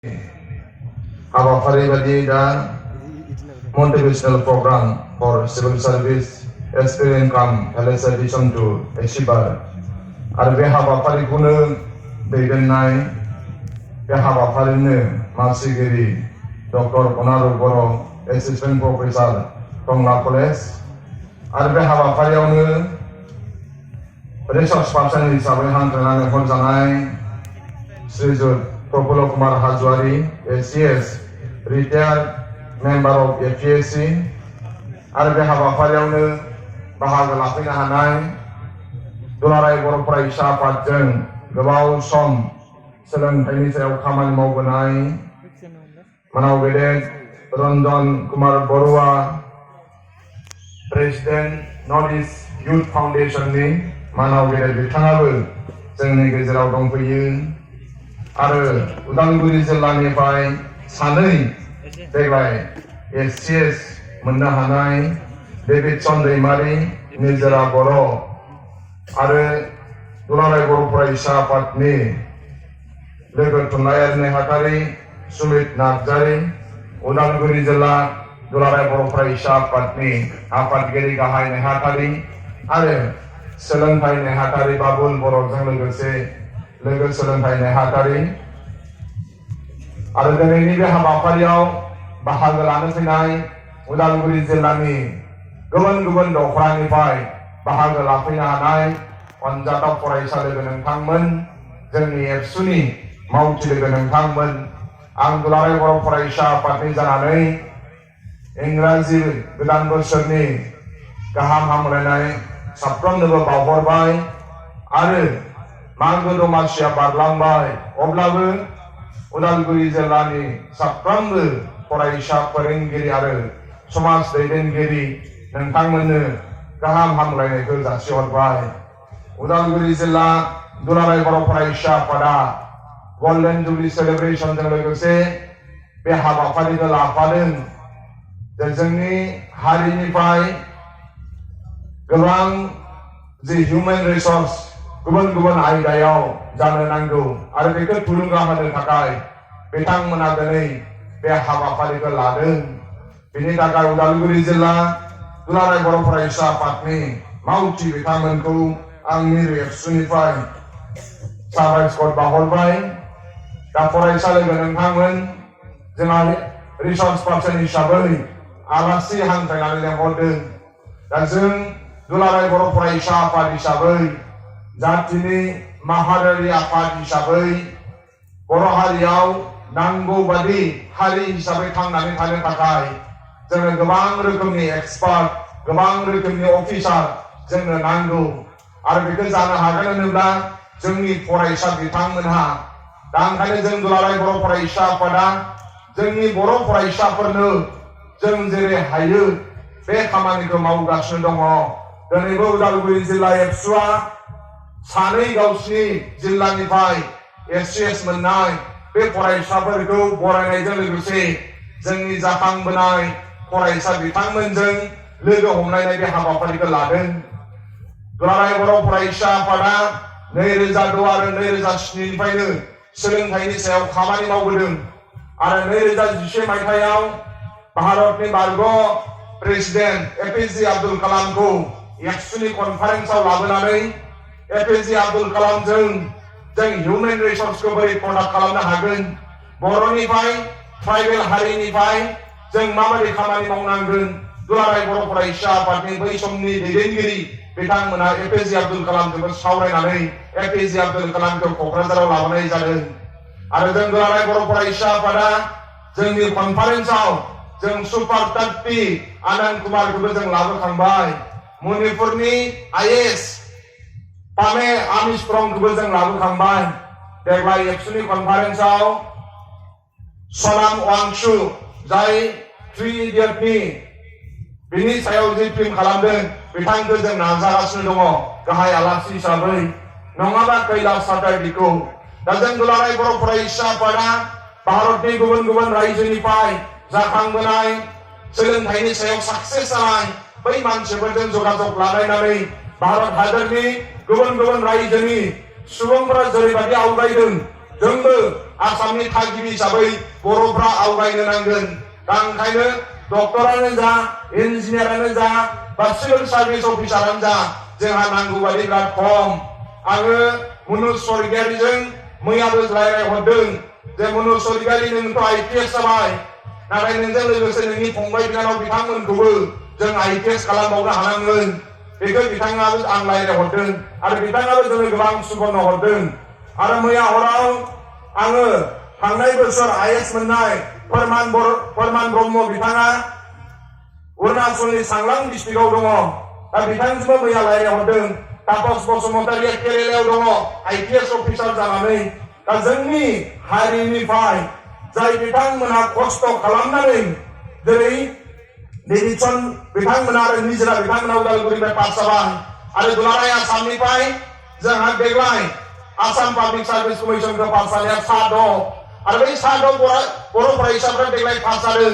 Habafari badi da motivational program for civil service experience come LS addition to achiever. Arbe habafari kuno दैदेननाय बे हाबाफारिनो मासिगिरि doctor Kanaru Boro' assistant professor Tangla college आरो बे हाबाफारियावनो research person हिसाबै हांख्रायनानै हरजानाय Srijut Prafulla Kumar Hajowary ACS retired member of APSC आरो बे हाबाफारियावनो बाहागो लाफैनो हानाय दुलाराय बर' फरायसा आफादजों गोबाव सम सोलोंथाइनि सायाव खामानि मावबोनाय मानाव गेदेर Ranjan Kumar Baruah president north east youth फाउंडेशननि मानाव गेदेर बिथाङाबो जोंनि गेजेराव दंफैयो आरो उदालगुरि जिल्लानिफ्राय सानै देग्लाय SCS मोननो हानाय डेभिडसन दैमारि निजोरा बर' आरो दुलाराय बर' फरायसा आफादनि लोगो थुनलाइयारि नेहाथारि सुमित नार्जारि उदालगुरि जिल्ला दुलाराय बर' फरायसा आफादनि आफादगिरि गाहाय नेहाथारि आरो सोलोंथाइ नेहाथारि बाबुल बर'जों लोगोसे लोगो सोलोंथाइ नेहाथारि आरो दिनैनि बे हाबाफारियाव बाहागो लानो फैनाय उदालगुरि जिल्लानि गुबुन गुबुन दखरानिफ्राय बाहागो लाफैनो हानाय अनजाथाव फरायसा लोगो नोंथांमोन जोंनि एबसुनि मावथि लोगो नोंथांमोन आं दुलाराय बर' फरायसा आफादनि जानानै इंराजि गोदान बोसोरनि गाहाम हामलायनाय साफ्रोमनोबो बावहरबाय आरो मागो दमासिया बारलांबाय अब्लाबो उदालगुरि जिल्लानि साफ्रोमबो फरायसा फोरोंगिरि आरो समाज दैदेनगिरि नोंथांमोननो गाहाम हामलायनायखौ जासिहरबाय उदालगुरि जिल्ला दुलाराय बर' फरायसा आफादा गल्डेन जुबली सेलिब्रेशनजों लोगोसे बे हाबाफारिखौ लाफादों जोंनि हारिनिफ्राय गोबां जि हिउमेन रिसोर्स गुबुन गुबुन आयदायाव जानो नांगौ आरो बेखौ थुलुंगा होनो थाखाय बिथांमोना दिनै बे हाबाफारिखौ लादों बेनि थाखाय उदालगुरि जिल्ला दुलाराय बर' फरायसा आफादनि मावथि बिथांमोनखौ आंनि एबसुनिफ्राय साबायखर बावहरबाय दा फरायसा लोगो नोंथांमोन जोंहा रिसोर्च पार्सन हिसाबै आलासि हांख्रायनानै लेंहरदों दा जों दुलाराय बर' फरायसा आफाद हिसाबै जातिनि माहारियारि आफाद हिसाबै बर' हारियाव नांगौ बादि हारि हिसाबै थांनानै थानो थाखाय जोंनो गोबां रोखोमनि एक्सपार्ट गोबां रोखोमनि अफिसार जोंनो नांगौ आरो बेखौ जानो हागोन होनोब्ला जोंनि फरायसा बिथांमोनहा दा ओंखायनो जों दुलाराय बर' फरायसा आफादा जोंनि बर' फरायसाफोरनो जों जेरै हायो बे खामानिखौ मावगासिनो दङ दिनैबो उदालगुरि जिल्ला एबसुआ सानै गावसिनि जिल्लानिफ्राय SCS मोननाय बे फरायसाफोरखौ बरायनायजों लोगोसे जोंनि जाखांबोनाय फरायसा बिथांमोनजों लोगो हमलायनाय बे हाबाफारिखौ लादों दुलाराय बर' फरायसा आफादा 2006 आरो 2007 निफ्रायनो सोलोंथाइनि सायाव खामानि मावबोदों आरो 2011 मायथाइयाव भारतनि बारग' प्रेसिडेंट APJ आब्दुल कालामखौ एबसुनि कनफारेन्सआव लाबोनानै APJ आब्दुल कालामजों जों हिउमेन रिसोर्सखौ बोरै कन्डाक्ट खालामनो हागोन बर'निफ्राय ट्राइबेल हारिनिफ्राय जों माबायदि खामानि मावनांगोन दुलाराय बर' फरायसा आफादनि बै समनि दैदेनगिरि बिथांमोना APJ आब्दुल कालामजोंबो सावरायनानै APJ आब्दुल कालामखौ क'क्राझाराव लाबोनाय जादों आरो जों दुलाराय बर' फरायसा आफादा जोंनि कनफारेन्सआव जों सुपार 30 आनन्द कुमारखौबो जों लाबोखांबाय मणिपुरनि IAS पामे आमिस्ट्रंखौबो जों लाबोखांबाय देग्लाय एबसुनि कनफारेन्सआव सनाम वांचु जाय 3 इडियटनि बिनि सायाव जि फिल्म खालामदों बिथांखौ जों नाजागासिनो दङ गाहाय आलासि हिसाबै नङाबा कैलाश साटार्जीखौ दा जों दुलाराय बर' फरायसा आफादा भारतनि गुबुन गुबुन रायजोनिफ्राय जाखांबोनाय सोलोंथाइनि सायाव साक्सेस जानाय बै मानसिफोरजों जगाजग लालायनानै भारत हादरनि गुबुन गुबुन रायजोनि सुबुंफोरा जेरैबायदि आवगायदों जोंबो आसामनि थागिबि हिसाबै बर'फ्रा आवगायनो नांगोन। दा ओंखायनो डक्टरानो जा इन्जिनियारानो जा बा सिभिल सार्भिस अफिसारानो जा जोंहा नांगौ बादि बिराद खम। आङो मनज स्वरगियारिजों मैयाबो रायज्लायहरदों जे मनज स्वरगियारि नोंथ' IPS जाबाय, नाथाय नोंजों लोगोसे नोंनि फंबाय बिनानाव बिथांमोनखौबो जों IPS खालामबावनो हानांगोन। बेखौ बिथाङाबो आं रायज्लायहरदों आरो बिथाङाबो जोंनो गोबां सुबुरुन हरदों। आरो मैया हराव आङो थांनाय बोसोर IAS मोननाय फोरमान ब्रह्म बिथाङा अरुणाचलनि सांलां डिस्ट्रिक्टआव दङ। दा बिथांजोंबो मैया रायज्लायहरदों। तापस बसुमतारिया केरेलायाव दङ IPS अफिसार जानानै। दा जोंनि हारिनिफ्राय जाय बिथांमोनहा खस्थ' खालामनानै जेरै डेभिडसन बिथांमोना आरो निजोरा बिथांमोना उदालगुरिनिफ्राय पास जाबाय आरो दुलाराय आसामनिफ्राय जोंहा देग्लाय आसाम पाब्लिक सार्भिस कमिसनखौ पास जानाया 7 दं आरो बै 7 बर' फरायसाफ्रा देग्लाय पास जादों।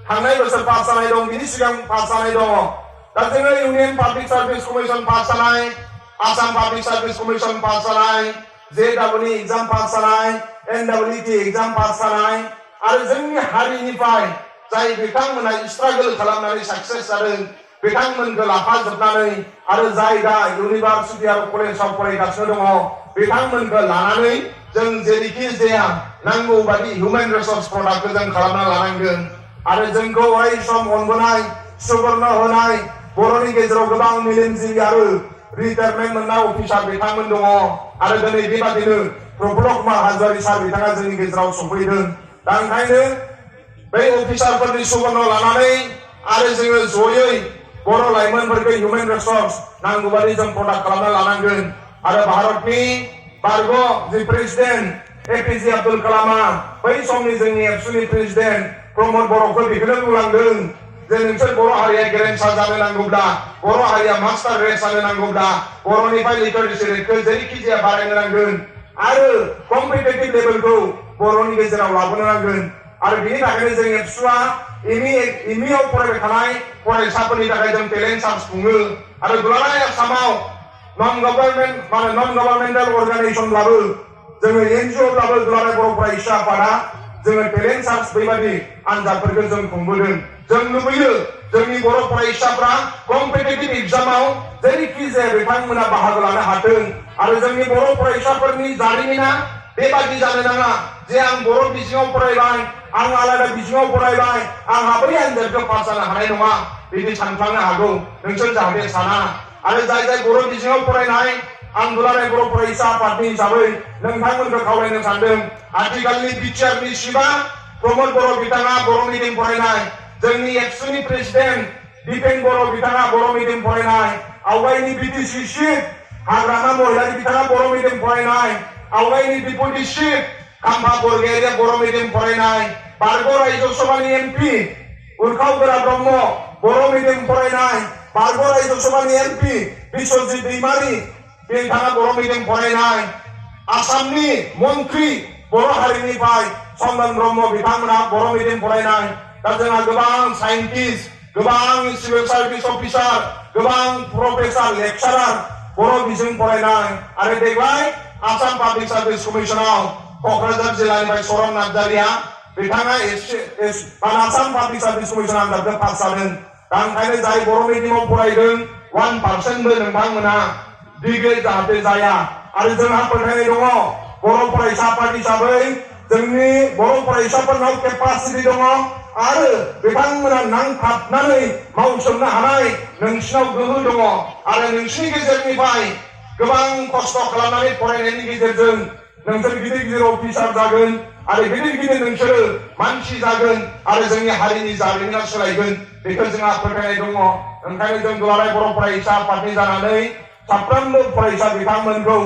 थांनाय बोसोर पास जानाय दं, बिनि सिगां पास जानाय दङ। दा जोङो union public service commission pass जानाय, Assam public service commission pass जानाय, JEE एग्जाम पास जानाय, NEET एग्जाम पास जानाय आरो जोंनि हारिनिफ्राय जाय बिथांमोना स्ट्रागल खालामनानै साक्सेस जादों बिथांमोनखौ लाफाजोबनानै आरो जाय दा इउनिभार्सिटि आरो कलेजाव फरायगासिनो दङ बिथांमोनखौ लानानै जों जेरैखि जाया नांगौ बादि हिउमेन रिसोर्स प्रडाक्टखौ जों खालामना लानांगोन। आरो जोंखौ अराय सम अनबोनाय सुबुरुन होनाय बर'नि गेजेराव गोबां मेलेमजिबि आरो रिटायारमेन्ट मोननाय अफिसार बिथांमोन दङ आरो दिनै बेबादिनो प्रफुल्ल कुमार हाज'वारि सार बिथाङा जोंनि गेजेराव सफैदों। दा ओंखायनो बै अफिसारफोरनि सुबुरुन लानानै आरो जोङो जयै बर' लाइमोनफोरखौ हिउमेन रिसोर्स नांगौ बादि जों प्रडाक्ट खालामना लानांगोन। आरो भारतनि बारग' जि प्रेसिडेन्ट APJ आब्दुल कालामा बै समनि जोंनि एबसुनि प्रेसिडेन्ट प्रमद बर'खौ बेखौनो बुंलांदों जे नोंसोर बर' हारिया गेरेमसा जानो नांगौब्ला, बर' हारिया मास्टार रेस जानो नांगौब्ला बर'निफ्राय लिटारेसि रेटखौ जेरैखि जाया बारायनो नांगोन आरो कम्पिटिटिभ लेभेलखौ बर'नि गेजेराव लाबोनो नांगोन। आरो बेनि थाखायनो जों एबसुआ एमइआव फरायबाय थानाय फरायसाफोरनि थाखाय जों टेलेन्ट सार्च खुङो आरो दुलाराय आसामाव नन गभर्नमेन्टेल अर्गानाइजेसनब्लाबो जोङो NGOब्लाबो दुलाराय बर' फरायसा आफादा जोङो टेलेन्ट सार्च बेबादि आनजादफोरखौ जों खुंबोदों। जों लुबैयो जोंनि बर' फरायसाफ्रा कम्पिटिटिभ एग्जामाव जेरैखि जाया बिथांमोना बाहागो लानो हाथों आरो जोंनि बर' फरायसाफोरनि जारिमिना बेबादि जानो नाङा जे आं बर' बिजोङाव फरायबाय, आं आलादा बिजोङाव फरायबाय, आंहा बै आनजादखौ पास जानो हानाय नङा बिदि सानफ्लांनो हागौ। नोंसोर जाहाथे साना। आरो जाय बर' बिजोङाव फरायनाय आं दुलाराय बर' फरायसा आफादनि हिसाबै नोंथांमोनखौ खावलायनो सानदों। आथिखालनि बिटिआरनि सिबा प्रमद बर' बिथाङा बर' मिडियाम फरायनाय, जोंनि एबसुनि प्रेसिडेन्ट दिपेन बर' बिथाङा बर' मिडियाम फरायनाय, आवगायनि BTC चिफ हाग्रामा महिलारि बिथाङा बर' मिडियाम फरायनाय, आवगायनि डिपुटि चिफ खाम्फा बरगयारिया बर' मिडियाम फरायनाय, बारग' रायजो सभानि MP उर्खाव गोरा ब्रह्म बर' मिडियाम फरायनाय, बारग' रायजो सभानि MP बिश्वजित दैमारि बिथाङा बर' मिडियाम फरायनाय, आसामनि मन्त्रि बर' हारिनिफ्राय चन्दन ब्रह्म बिथांमोना बर' मिडियाम फरायनाय। दा जोंहा गोबां साइन्टिस्ट, गोबां सिभिल सार्भिस अफिसार, गोबां प्रफेसार लेक्सारार बर' बिजों फरायनाय। आरो देग्लाय आसाम पाब्लिक सार्भिस कमिसनाव क'क्राझार जिल्लानिफ्राय सरन नार्जारिया बिथाङा आसाम पाब्लिक सार्भिस कमिसन आनजादखौ पास जादों। दा ओंखायनो जाय बर' मिडियामाव फरायदों 1%बो नोंथांमोना डिग्रेड जाहाथे जाया। आरो जोंहा फोथायनाय दङ बर' फरायसा आफाद हिसाबै जोंनि बर' फरायसाफोरनाव केपासिटि दङ आरो बिथांमोना नांथाबनानै मावसोमनो हानाय नोंसिनाव गोहो दङ आरो नोंसिनि गेजेरनिफ्राय गोबां खस्थ' खालामनानै फरायनायनि गेजेरजों नोंसोर गिदिर गिदिर अफिसार जागोन आरो गिदिर गिदिर नोंसोरो मानसि जागोन आरो जोंनि हारिनि जारिमिना सोलायगोन बेखौ जोंहा फोथायनाय दङ। ओंखायनो जों दुलाराय बर' फरायसा आफादनि जानानै साफ्रोमबो फरायसा बिथांमोनखौ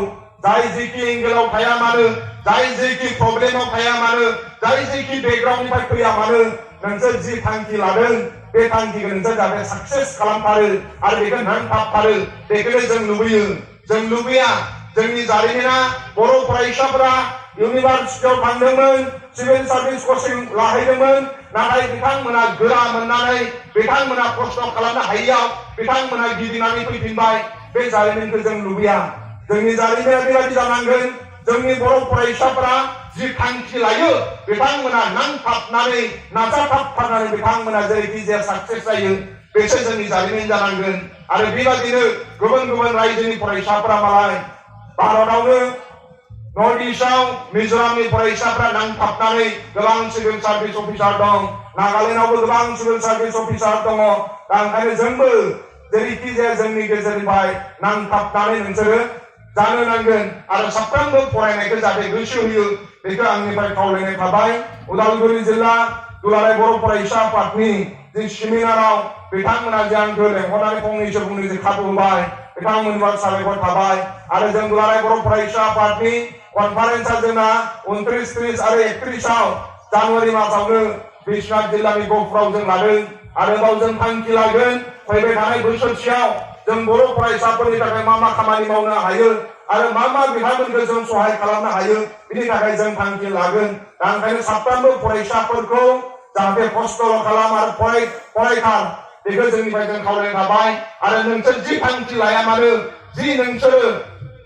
जाय जेखि एंगेलाव थाया मानो, जाय जेखि प्रब्लेमाव थाया मानो, जाय जेखि बेकग्राउन्डनिफ्राय फैया मानो, नोंसोर जि थांखि लादों बे थांखिखौ नोंसोर जाहाथे साक्सेस खालामथारो आरो बेखौ नांथाबथारो बेखौनो जों लुबैयो। जों लुबैया जोंनि जारिमिना बर' फरायसाफोरा इउनिभार्सिटियाव थांदोंमोन, सिभिल सार्भिस कचिं लाहैदोंमोन, नाथाय बिथांमोना गोरा मोननानै बिथांमोना खस्थ' खालामनो हायैयाव बिथांमोना गिदिंनानै फैफिनबाय। बे जारिमिनखौ जों लुबैया। जोंनि जारिमिना बेबायदि जानांगोन जोंनि बर' फरायसाफोरा जि थांखि लायो बिथांमोना नांथाबनानै नाजाथाबथारनानै बिथांमोना जेरैखि जाया साक्सेस जायो बेसो जोंनि जारिमिन जानांगोन आरो बेबादिनो गुबुन गुबुन रायजोनि फरायसाफोरा मालाय भारतावनो नर्थ इस्टआव मिजोरामनि फरायसाफोरा नांथाबनानै गोबां सिभिल सार्भिस अफिसार दं नागालेण्डआवबो गोबां सिभिल सार्भिस अफिसार दङ दा ओंखायनो जोंबो जेरैखि जाया जोंनि गेजेरनिफ्राय नांथाबनानै नोंसोरो जानो नांगोन आरो साफ्रोमबो फरायनायखौ जाहाथे गोसो होयो बेखौ आंनिफ्राय खावलायनाय थाबाय उदालगुरि जिल्ला दुलाराय बर' फरायसा आफादनि जि सेमिनाराव बिथांमोना जे आंखौ लेंहरनानै फंनैसो बुंनो जे खाबु होबाय बिथांमोनबा साबायखर थाबाय आरो जों दुलाराय बर' फरायसा आफादनि कनफारेन्सआ जोंना 29, 30 आरो 31 जानुवारि मासावनो बिश्वनाथ जिल्लानि गहपुराव जों लादों आरोबाव जों थांखि लागोन फैबाय थानाय बोसोरसेयाव जों बर' फरायसाफोरनि थाखाय मा खामानि मावनो हायो आरो मा बिथांमोनखौ जों सहाय खालामनो हायो बिनि थाखाय जों थांखि लागोन दा ओंखायनो साफ्रोमबो फरायसाफोरखौ जाहाथे खस्थ' खालाम आरो फरायथार बेखौ जोंनिफ्राय जों खावलायनाय थाबाय आरो नोंसोर जि थांखि लाया मानो जि नोंसोरो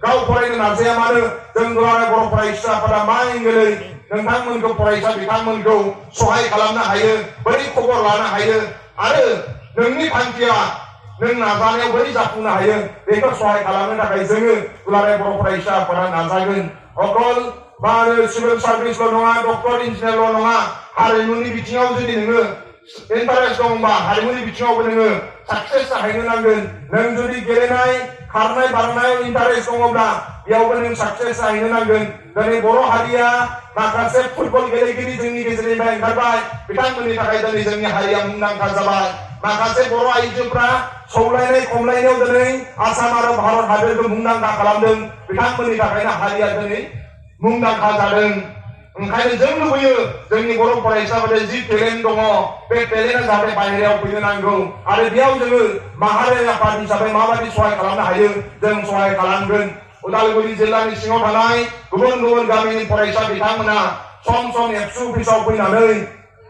गाव फरायनो नाजाया मानो जों दुलाराय बर' फरायसाफोरा मांगोलै नोंथांमोनखौ फरायसा बिथांमोनखौ सहाय खालामनो हायो बोरै खबर लानो हायो आरो नोंनि थांखिया नों नाजानायाव बोरै जाफुंनो हायो बेखौ सहाय खालामनो थाखाय जोङो दुलाराय बर' फरायसा आफादा नाजागोन अकल सिभिल सार्भिसल' नङा डक्टर इन्जिनियारल' नङा हारिमुनि बिथिङाव जुदि नोङो इन्टारेस्ट दंबा हारिमुनि बिथिङावबो नोङो साक्सेस जाहैनो नांगोन नों जुदि गेलेनाय खारनाय बारनायाव इन्टारेस्ट दङब्ला बेयावबो नों साक्सेस जाहैनो नांगोन दिनै बर' हारिया माखासे फुटबल गेलेगिरि जोंनि गेजेरनिफ्राय ओंखारबाय बिथांमोननि थाखाय दिनै जोंनि हारिया मुंदांखा जाबाय माखासे बर' आइजोफ्रा सौलायनाय खमलायनायाव दिनै आसाम आरो भारत हादरखौ मुंदांखा खालामदों बिथांमोननि थाखायनो हारिया दिनै मुंदांखा जादों ओंखायनो जों लुबैयो जोंनि बर' फरायसाफोरा जि टेलेन्ट दङ बे टेलेन्टआ जाहाथे बाहेरायाव फैनो नांगौ आरो बेयाव जोङो माहारियारि आफाद हिसाबै माबायदि सहाय खालामनो हायो जों सहाय खालामगोन उदालगुरि जिल्लानि सिङाव थानाय गुबुन गुबुन गामिनि फरायसा बिथांमोना सम एबसु अफिसाव फैनानै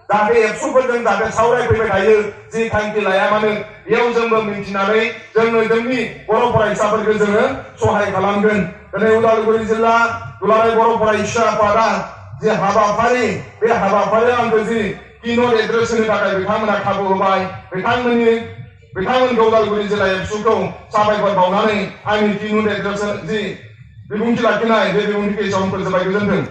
जाहाथे एबसुफोरजों जाहाथे सावरायफैबाय थायो जि थांखि लाया मानो बेयाव जोंबो मिन्थिनानै जोंनो जोंनि बर' फरायसाफोरखौ जोङो सहाय खालामगोन दिनै उदालगुरि जिल्ला दुलाराय बर' फरायसा आफादा जे हाबाफारि बे हाबाफारियाव आंखौ जि किन'ट एड्रेस होनो थाखाय बिथांमोना खाबु होबाय बिथांमोनखौ उदालगुरि जिल्ला एबसुखौ साबायखर बावनानै आंनि किन'ट एड्रेस जि बिबुंथि लाखिनाय बे बिबुंथिखौ एसेयावनो फोजोबबाय गोजोन्थों।